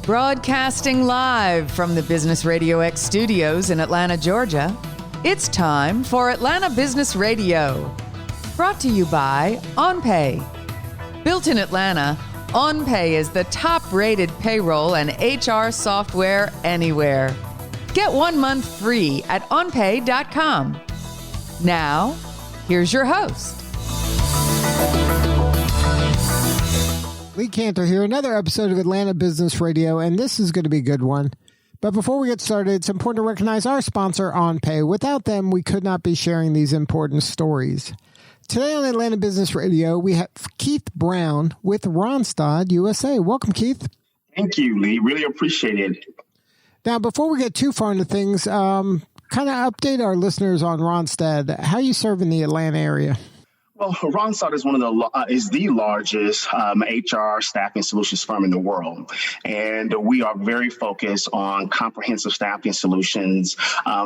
Broadcasting live from the Business RadioX studios in Atlanta, Georgia, it's time for Atlanta Business Radio. Brought to you by OnPay. Built in Atlanta, OnPay is the top-rated payroll and HR software anywhere. Get 1 month free at onpay.com. Now, here's your host. Lee Cantor here, another episode of Atlanta Business Radio, and this is going to be a good one. But before we get started, it's important to recognize our sponsor, OnPay. Without them, we could not be sharing these important stories. Today on Atlanta Business Radio, we have Keith Brown with Randstad USA. Welcome, Keith. Thank you, Lee. Really appreciate it. Now, before we get too far into things, kind of update our listeners on Randstad. How you serve in the Atlanta area? Well, Randstad is is the largest HR staffing solutions firm in the world, and we are very focused on comprehensive staffing solutions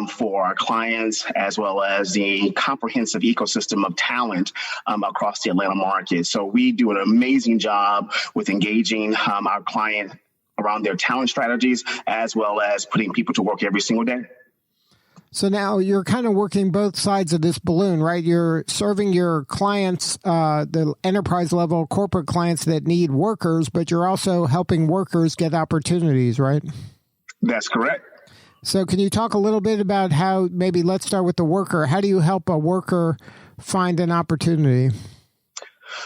for our clients, as well as the comprehensive ecosystem of talent across the Atlanta market. So we do an amazing job with engaging our client around their talent strategies, as well as putting people to work every single day. So now you're kind of working both sides of this balloon, right? You're serving your clients, the enterprise level corporate clients that need workers, but you're also helping workers get opportunities, right? That's correct. So can you talk a little bit about how, maybe let's start with the worker. How do you help a worker find an opportunity?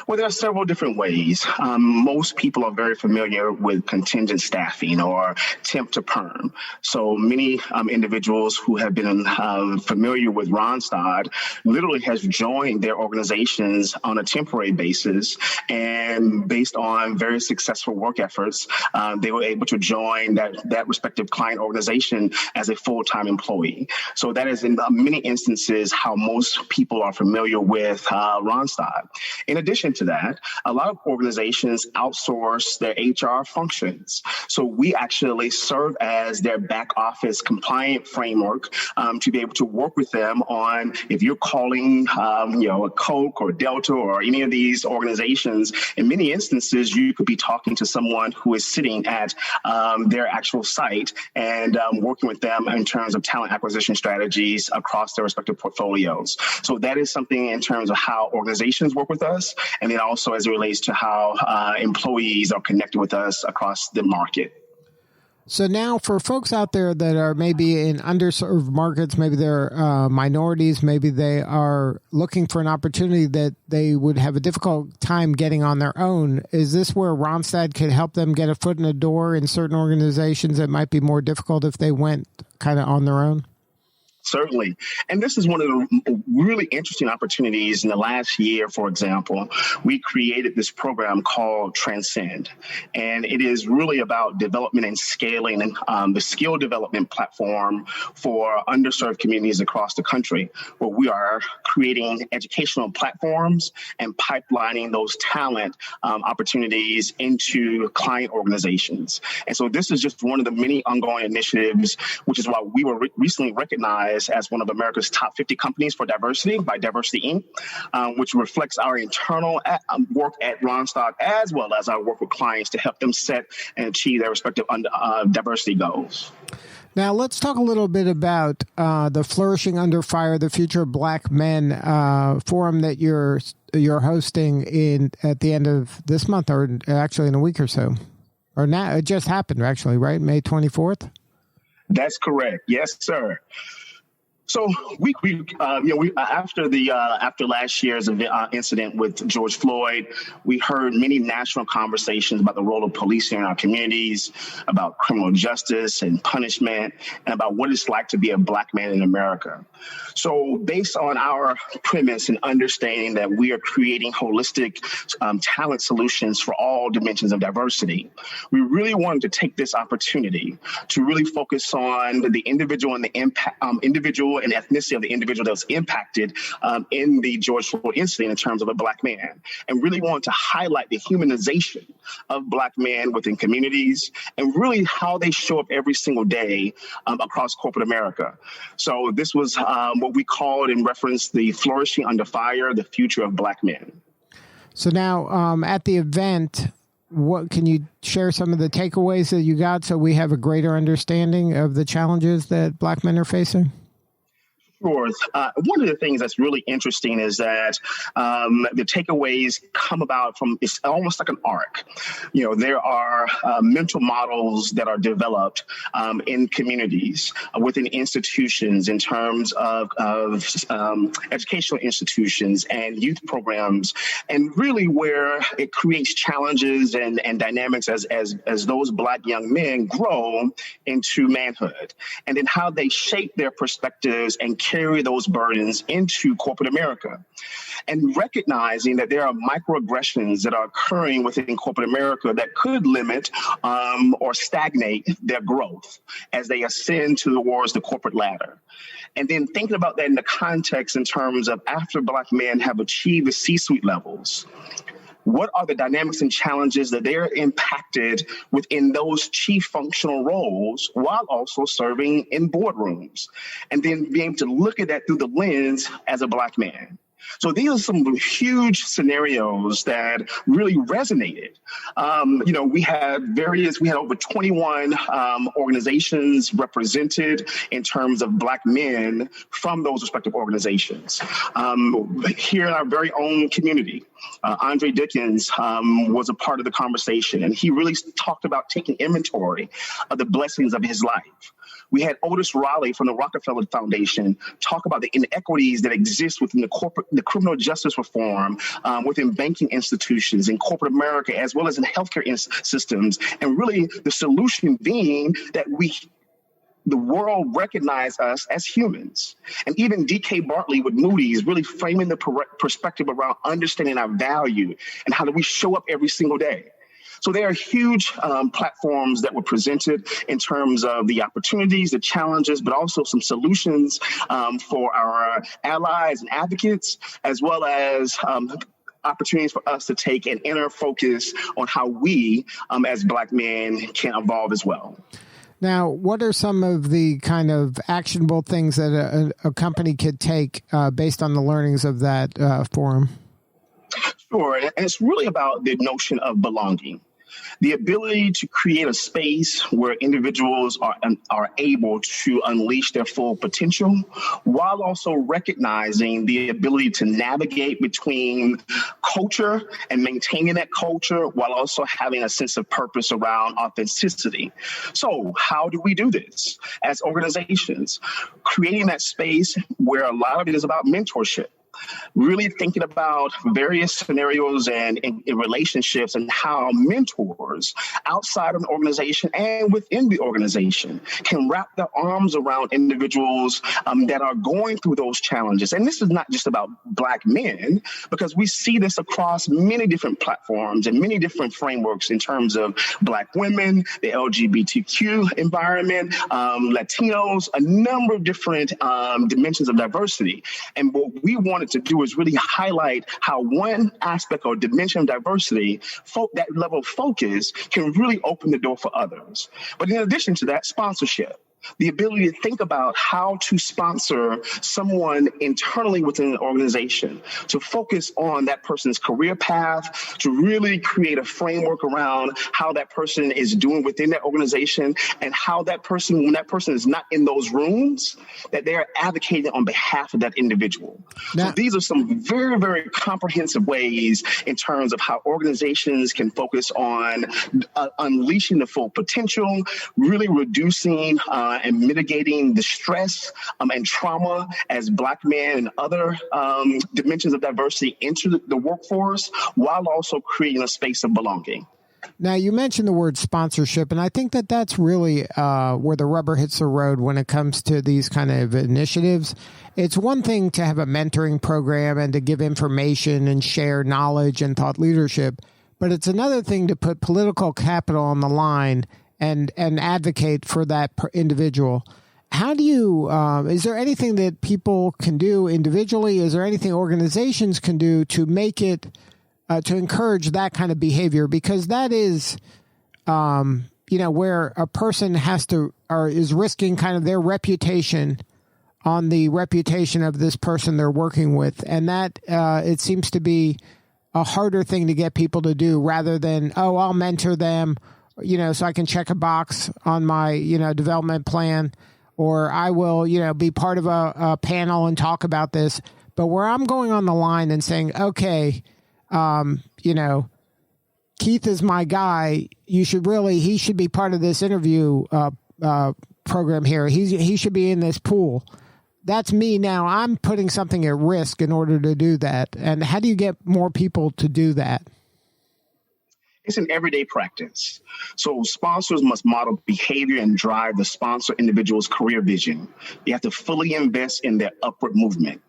Well, there are several different ways. Most people are very familiar with contingent staffing or temp to perm. So many individuals who have been familiar with Randstad literally has joined their organizations on a temporary basis. And based on very successful work efforts, they were able to join that respective client organization as a full-time employee. So that is in many instances how most people are familiar with Randstad. In addition to that, a lot of organizations outsource their HR functions. So we actually serve as their back office compliant framework to be able to work with them on if you're calling, a Coke or Delta or any of these organizations. In many instances, you could be talking to someone who is sitting at their actual site and working with them in terms of talent acquisition strategies across their respective portfolios. So that is something in terms of how organizations work with us, and then also as it relates to how employees are connected with us across the market. So now for folks out there that are maybe in underserved markets, maybe they're minorities, maybe they are looking for an opportunity that they would have a difficult time getting on their own, is this where Randstad could help them get a foot in the door in certain organizations that might be more difficult if they went kind of on their own? Certainly. And this is one of the really interesting opportunities in the last year. For example, we created this program called Transcend, and it is really about development and scaling the skill development platform for underserved communities across the country, where we are creating educational platforms and pipelining those talent opportunities into client organizations. And so this is just one of the many ongoing initiatives, which is why we were recently recognized as one of America's top 50 companies for diversity by Diversity Inc., which reflects our internal work at Randstad, as well as our work with clients to help them set and achieve their respective diversity goals. Now, let's talk a little bit about the Flourishing Under Fire, the Future of Black Men forum that you're hosting at the end of this month, or actually in a week or so. Or now, it just happened, actually, right? May 24th? That's correct. Yes, sir. So after last year's incident with George Floyd, we heard many national conversations about the role of policing in our communities, about criminal justice and punishment, and about what it's like to be a Black man in America. So based on our premise and understanding that we are creating holistic talent solutions for all dimensions of diversity, we really wanted to take this opportunity to really focus on the individual and the individual and ethnicity of the individual that was impacted in the George Floyd incident in terms of a Black man, and really wanted to highlight the humanization of Black men within communities and really how they show up every single day across corporate America. So this was what we called in reference the Flourishing Under Fire, the Future of Black Men. So now at the event, what can you share some of the takeaways that you got so we have a greater understanding of the challenges that Black men are facing? Sure. One of the things that's really interesting is that the takeaways come about from, it's almost like an arc. You know, there are mental models that are developed in communities, within institutions, in terms of educational institutions and youth programs, and really where it creates challenges and dynamics as those Black young men grow into manhood, and then how they shape their perspectives and carry those burdens into corporate America. And recognizing that there are microaggressions that are occurring within corporate America that could limit or stagnate their growth as they ascend towards the corporate ladder. And then thinking about that in the context in terms of after Black men have achieved the C-suite levels, what are the dynamics and challenges that they're impacted within those chief functional roles while also serving in boardrooms? And then being able to look at that through the lens as a Black man. So these are some huge scenarios that really resonated. We had over 21 organizations represented in terms of Black men from those respective organizations. Here in our very own community, Andre Dickens was a part of the conversation, and he really talked about taking inventory of the blessings of his life. We had Otis Raleigh from the Rockefeller Foundation talk about the inequities that exist within the criminal justice reform, within banking institutions in corporate America, as well as in healthcare systems. And really the solution being that the world recognize us as humans. And even D.K. Bartley with Moody's really framing the perspective around understanding our value and how do we show up every single day. So there are huge platforms that were presented in terms of the opportunities, the challenges, but also some solutions for our allies and advocates, as well as opportunities for us to take an inner focus on how we as Black men can evolve as well. Now, what are some of the kind of actionable things that a company could take based on the learnings of that forum? Sure. And it's really about the notion of belonging. The ability to create a space where individuals are able to unleash their full potential, while also recognizing the ability to navigate between culture and maintaining that culture, while also having a sense of purpose around authenticity. So how do we do this as organizations? Creating that space where a lot of it is about mentorship. Really thinking about various scenarios and in relationships and how mentors outside of an organization and within the organization can wrap their arms around individuals that are going through those challenges. And this is not just about Black men, because we see this across many different platforms and many different frameworks in terms of Black women, the LGBTQ environment, Latinos, a number of different dimensions of diversity. And what we wanted to do is really highlight how one aspect or dimension of diversity, that level of focus, can really open the door for others. But in addition to that, sponsorship. The ability to think about how to sponsor someone internally within an organization, to focus on that person's career path, to really create a framework around how that person is doing within that organization, and how that person, when that person is not in those rooms, that they are advocating on behalf of that individual. Now, so these are some very, very comprehensive ways in terms of how organizations can focus on unleashing the full potential, really reducing and mitigating the stress and trauma as Black men and other dimensions of diversity into the workforce, while also creating a space of belonging. Now, you mentioned the word sponsorship, and I think that that's really where the rubber hits the road when it comes to these kind of initiatives. It's one thing to have a mentoring program and to give information and share knowledge and thought leadership, but it's another thing to put political capital on the line and advocate for that individual. How do you, is there anything that people can do individually? Is there anything organizations can do to make it, to encourage that kind of behavior? Because that is, where a person has to, or is risking kind of their reputation on the reputation of this person they're working with. And that, it seems to be a harder thing to get people to do rather than, oh, I'll mentor them, so I can check a box on my, development plan, or I will, be part of a panel and talk about this. But where I'm going on the line and saying, okay, Keith is my guy. He should be part of this interview program here. He should be in this pool. That's me now. I'm putting something at risk in order to do that. And how do you get more people to do that? It's an everyday practice. So sponsors must model behavior and drive the sponsor individual's career vision. They have to fully invest in their upward movement.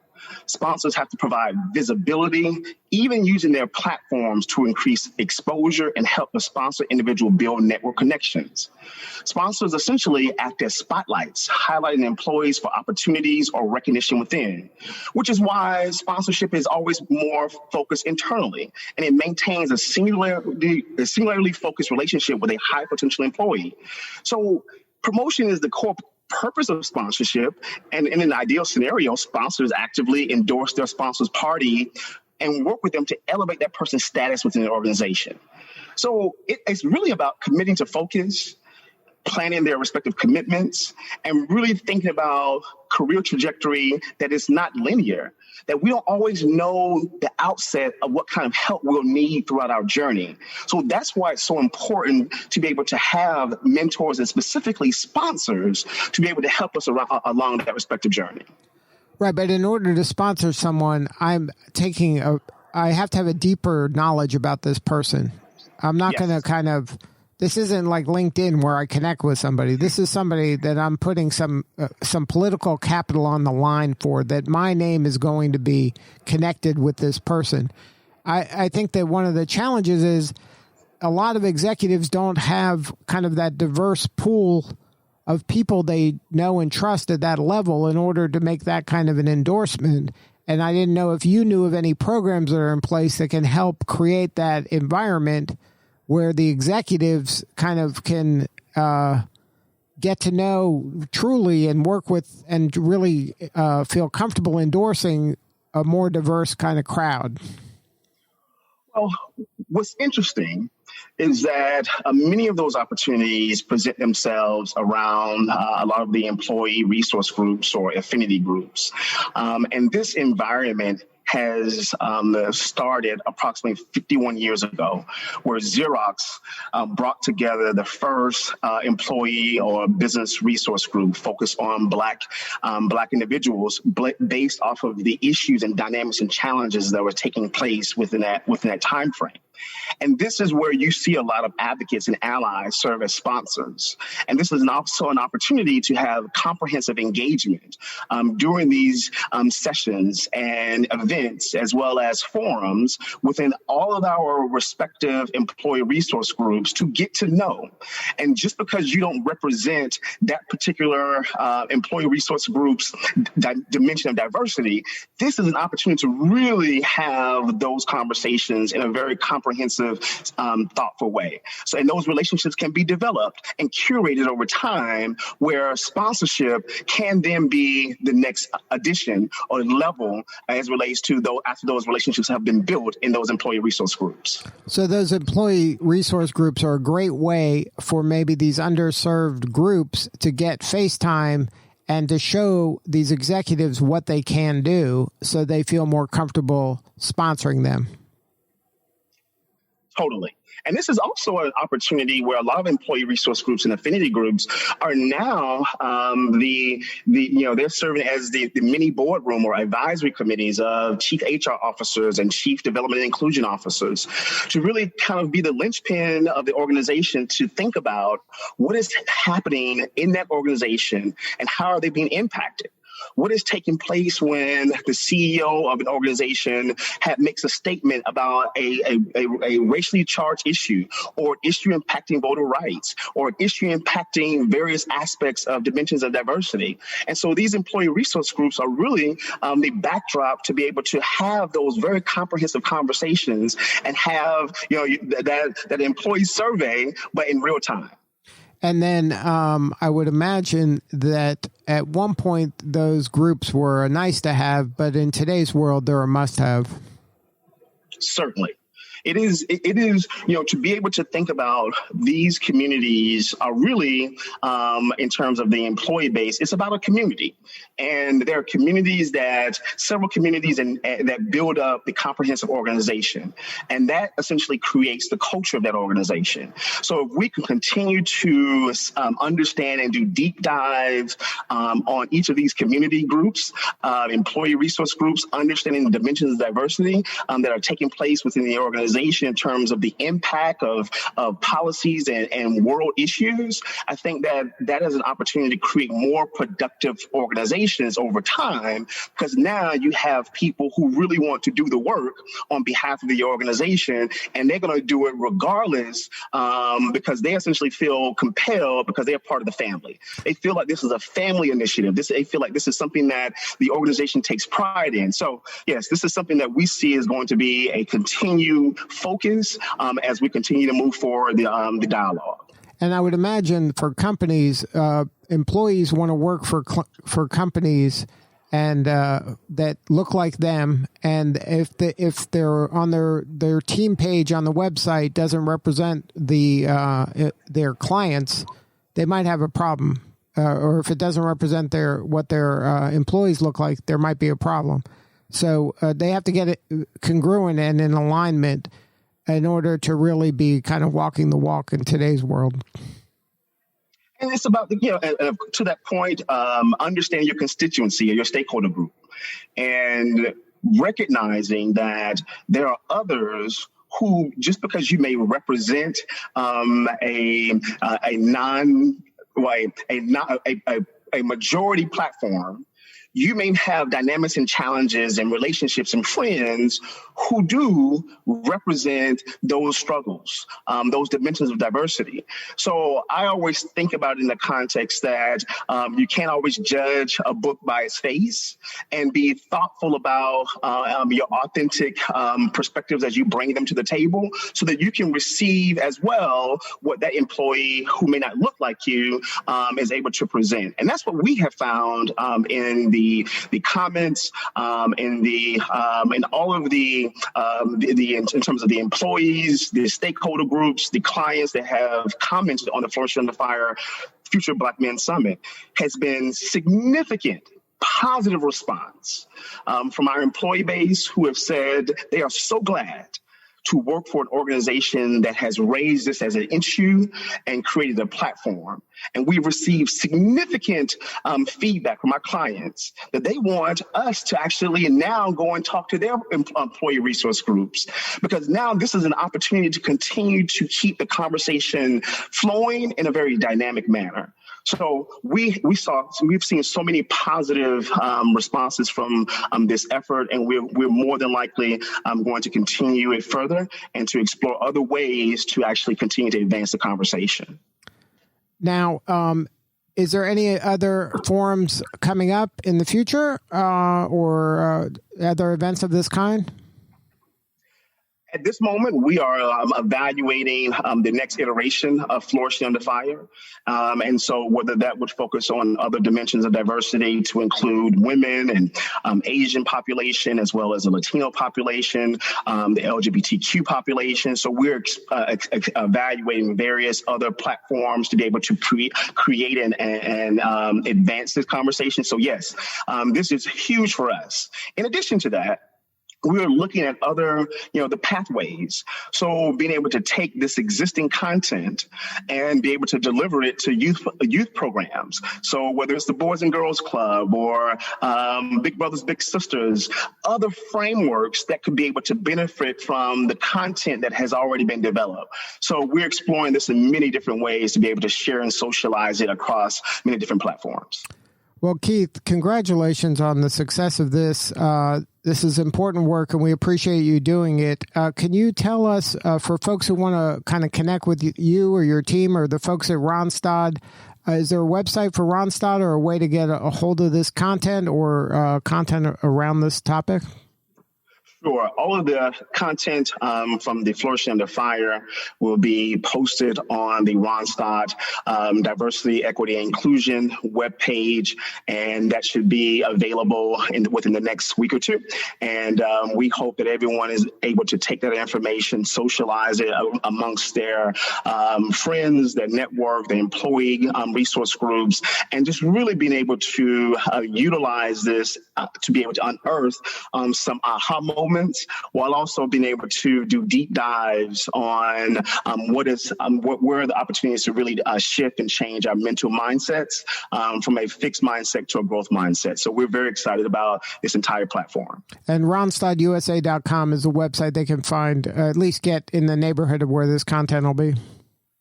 Sponsors have to provide visibility, even using their platforms to increase exposure and help the sponsor individual build network connections. Sponsors essentially act as spotlights, highlighting employees for opportunities or recognition within, which is why sponsorship is always more focused internally, and it maintains a singularly focused relationship with a high potential employee. So promotion is the core purpose of sponsorship, and in an ideal scenario, sponsors actively endorse their sponsor's party and work with them to elevate that person's status within the organization. So it's really about committing to focus, planning their respective commitments, and really thinking about career trajectory that is not linear, that we don't always know the outset of what kind of help we'll need throughout our journey. So that's why it's so important to be able to have mentors and specifically sponsors to be able to help us along that respective journey. Right, but in order to sponsor someone, I have to have a deeper knowledge about this person. I'm not going to this isn't like LinkedIn where I connect with somebody. This is somebody that I'm putting some political capital on the line for, that my name is going to be connected with this person. I think that one of the challenges is a lot of executives don't have kind of that diverse pool of people they know and trust at that level in order to make that kind of an endorsement. And I didn't know if you knew of any programs that are in place that can help create that environment where the executives kind of can get to know truly and work with and really feel comfortable endorsing a more diverse kind of crowd. Well, what's interesting is that many of those opportunities present themselves around a lot of the employee resource groups or affinity groups. And this environment has started approximately 51 years ago, where Xerox brought together the first employee or business resource group focused on Black individuals based off of the issues and dynamics and challenges that were taking place within that time frame. And this is where you see a lot of advocates and allies serve as sponsors. And this is also an opportunity to have comprehensive engagement during these sessions and events, as well as forums within all of our respective employee resource groups to get to know. And just because you don't represent that particular employee resource group's dimension of diversity, this is an opportunity to really have those conversations in a very comprehensive, thoughtful way. So, and those relationships can be developed and curated over time, where sponsorship can then be the next addition or level as relates to after those relationships have been built in those employee resource groups. So those employee resource groups are a great way for maybe these underserved groups to get face time and to show these executives what they can do so they feel more comfortable sponsoring them. Totally. And this is also an opportunity where a lot of employee resource groups and affinity groups are now they're serving as the mini boardroom or advisory committees of chief HR officers and chief development and inclusion officers to really kind of be the linchpin of the organization to think about what is happening in that organization and how are they being impacted. What is taking place when the CEO of an organization makes a statement about a racially charged issue, or an issue impacting voter rights, or an issue impacting various aspects of dimensions of diversity? And so these employee resource groups are really the backdrop to be able to have those very comprehensive conversations and have that employee survey, but in real time. And then I would imagine that at one point those groups were a nice to have, but in today's world, they're a must have. Certainly. It is, to be able to think about these communities are really, in terms of the employee base, it's about a community. And there are several communities that build up the comprehensive organization. And that essentially creates the culture of that organization. So if we can continue to understand and do deep dives on each of these community groups, employee resource groups, understanding the dimensions of diversity that are taking place within the organization in terms of the impact of policies and world issues, I think that is an opportunity to create more productive organizations over time, because now you have people who really want to do the work on behalf of the organization, and they're going to do it regardless because they essentially feel compelled because they're part of the family. They feel like this is a family initiative. They feel like this is something that the organization takes pride in. So, yes, this is something that we see is going to be a continued focus as we continue to move forward the dialogue. And I would imagine for companies, employees want to work for companies and that look like them. And if they're on their team page on the website doesn't represent their clients, they might have a problem. Or if it doesn't represent what their employees look like, there might be a problem. So they have to get it congruent and in alignment in order to really be kind of walking the walk in today's world. And it's about, to that point, understanding your constituency or your stakeholder group and recognizing that there are others who, just because you may represent a majority platform, you may have dynamics and challenges and relationships and friends who do represent those struggles, those dimensions of diversity. So I always think about it in the context that you can't always judge a book by its face, and be thoughtful about your authentic perspectives as you bring them to the table, so that you can receive as well what that employee who may not look like you is able to present. And that's what we have found in the comments, in all of in terms of the employees, the stakeholder groups, the clients that have commented on the Flourishing Under Fire Future Black Men Summit, has been significant positive response from our employee base, who have said they are so glad to work for an organization that has raised this as an issue and created a platform. And we've received significant feedback from our clients that they want us to actually now go and talk to their employee resource groups, because now this is an opportunity to continue to keep the conversation flowing in a very dynamic manner. So we've seen so many positive responses from this effort, and we're more than likely going to continue it further and to explore other ways to actually continue to advance the conversation. Now, is there any other forums coming up in the future or other events of this kind? At this moment, we are evaluating the next iteration of Flourishing Under Fire. And so whether that would focus on other dimensions of diversity to include women and Asian population, as well as the Latino population, the LGBTQ population. So we're evaluating various other platforms to be able to create and advance this conversation. So yes, this is huge for us. In addition to that, we're looking at other, the pathways. So being able to take this existing content and be able to deliver it to youth programs. So whether it's the Boys and Girls Club or Big Brothers, Big Sisters, other frameworks that could be able to benefit from the content that has already been developed. So we're exploring this in many different ways to be able to share and socialize it across many different platforms. Well, Keith, congratulations on the success of this. This is important work, and we appreciate you doing it. Can you tell us, for folks who want to kind of connect with you or your team or the folks at Randstad, is there a website for Randstad or a way to get a hold of this content or content around this topic? Sure. All of the content from the Flourishing Under Fire will be posted on the Randstad Diversity, Equity, and Inclusion webpage, and that should be available within the next week or two. And we hope that everyone is able to take that information, socialize it amongst their friends, their network, their employee resource groups, and just really being able to utilize this to be able to unearth some aha moments, while also being able to do deep dives on where are the opportunities to really shift and change our mental mindsets from a fixed mindset to a growth mindset. So we're very excited about this entire platform. And RandstadUSA.com is a website they can find, at least get in the neighborhood of where this content will be.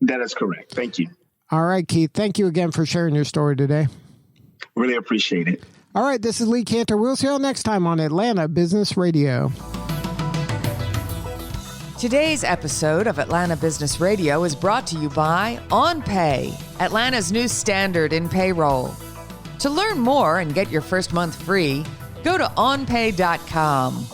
That is correct. Thank you. All right, Keith. Thank you again for sharing your story today. Really appreciate it. All right, this is Lee Cantor. We'll see you all next time on Atlanta Business Radio. Today's episode of Atlanta Business Radio is brought to you by OnPay, Atlanta's new standard in payroll. To learn more and get your first month free, go to onpay.com.